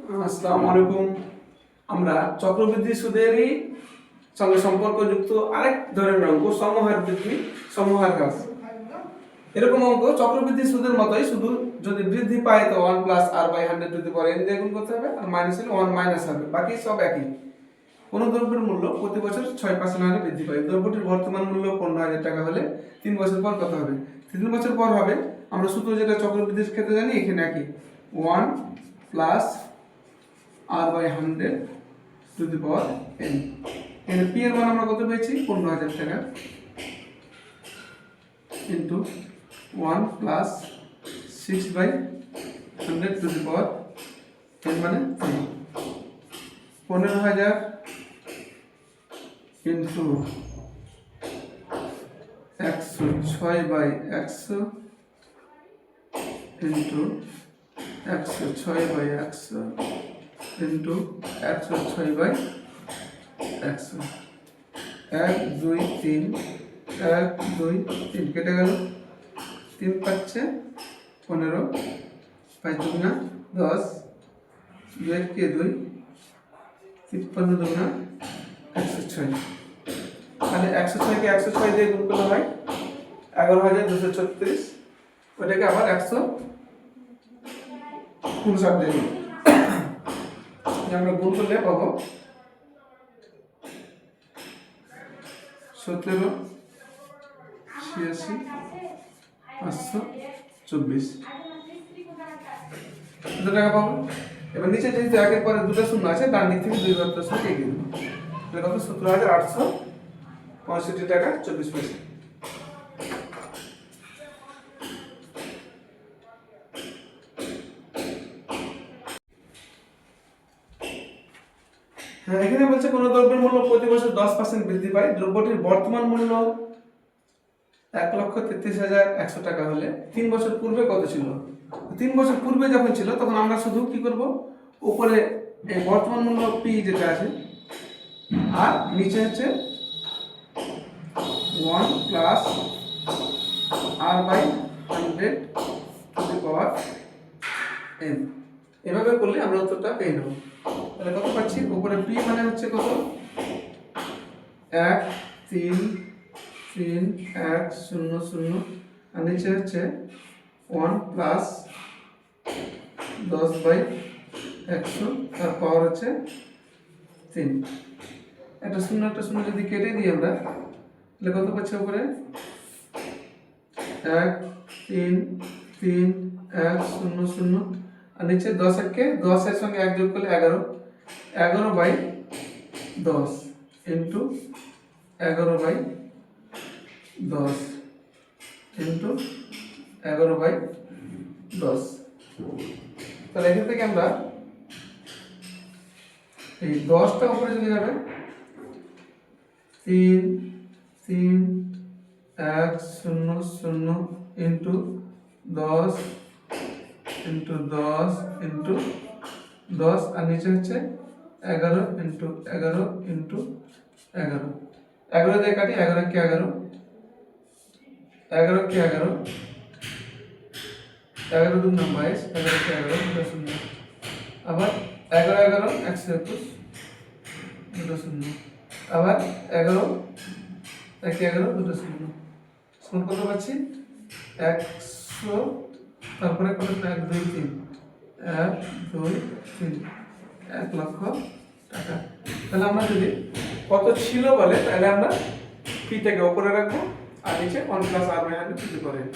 আসসালামু আলাইকুম। আমরা চক্রবৃদ্ধি সুদেরই সঙ্গে সম্পর্কযুক্ত আরেক ধরনের অঙ্ক সমহার বৃদ্ধি সমহার হ্রাস। এরকম অঙ্ক চক্রবৃদ্ধি সুদের মতোই, শুধু যদি বৃদ্ধি পায় তো 1 প্লাস আর by 100 to the power n দিয়ে গুণ করতে হবে, আর মাইনাস হলে 1 মাইনাস হবে, বাকি সব একই। কোন দ্রব্যের মূল্য প্রতি বছর 6% হারে বৃদ্ধি পায়। দ্রব্যটির বর্তমান মূল্য 15,000 টাকা হলে 3 বছর পর কত হবে? 3 বছর পর হবে, আমরা সূত্র যেটা চক্রবৃদ্ধির ক্ষেত্রে জানি, এখানে একই 1 plus r by 100 to the power n। এখানে p এর মান আমরা কত পেয়েছি? 15,000 টাকা into 1 plus 6 by 100 to the power n মানে 3। 15,000 into 106 by 100 into 106 by 100 into 106 by 100। 1 2 3 1 2 3 কেটে গেল, 3 পাচ্ছে 15, 5 দুগুণা 10, 2 কে 2, 53 দুগুণা 106। তাহলে 106 কে 106 দিয়ে গুণ করলে হয় 11,236, ওটাকে আবার 159 দিয়ে আমরা গুণ করলে পাবো 17, 86, 524 কত টাকা পাবো। এবার নিচে যেহেতু একের পরে দুটো শূন্য আছে, ডান দিক থেকে 2 ঘর দশমিক এগিয়ে দেবো, তাহলে কত? 17,865 টাকা 24 পয়সা। এখানে বলছে কোন দ্রব্যের মূল্য প্রতি বছর 10% বৃদ্ধি পায়। দ্রব্যটির বর্তমান মূল্য 1,33,100 টাকা হলে 3 বছর পূর্বে কত ছিল? 3 বছর পূর্বে যখন ছিল তখন আমরা শুধু কি করব, উপরে এই বর্তমান মূল্য p যেটা আছে, আর নিচে হচ্ছে 1 plus r by 100 to the power n। এভাবে করলে আমরা উত্তরটা পেয়ে নেব। তাহলে কত পাচ্ছি? উপরে p মানে হচ্ছে কত? 1 3 3 1 0 0, আর নিচে হচ্ছে 1 প্লাস 10 বাই 100, আর পাওয়ার হচ্ছে 3। একটা শূন্য যদি কেটে দিই আমরা, তাহলে কত পাচ্ছি? উপরে 1 3 3 1 0 0, আর নিচে 10 কে 10 এর সঙ্গে 1 যোগ করলে 11, 11 by 10 into 11 by 10 into 11 by 10। তাহলে এখান থেকে আমরা এই 10টা উপরে চলে যাবে, 3 3 1 0 0 ইন্টু 10 ইন্টু 10 ইন্টু 10, আর নিচে হচ্ছে 11 ইন্টু 11 ইন্টু 11। 11 দিয়ে কাটি, 11 কে 11, 11 কে 11, 11 2 22, 11 কে 11 দুটো শূন্য, আবার 11 11 121 দুটো শূন্য, আবার 11 1 11 দুটো শূন্য। সমান কত পাচ্ছি? 100, তারপরে কত? 1 2 3 1 2 3 1 লক্ষ টাকা। তাহলে আমরা যদি কত ছিল বলে, তাহলে আমরা পিটাকে উপরে রাখবো, আর নিচে 1 plus r by 100 to the power n।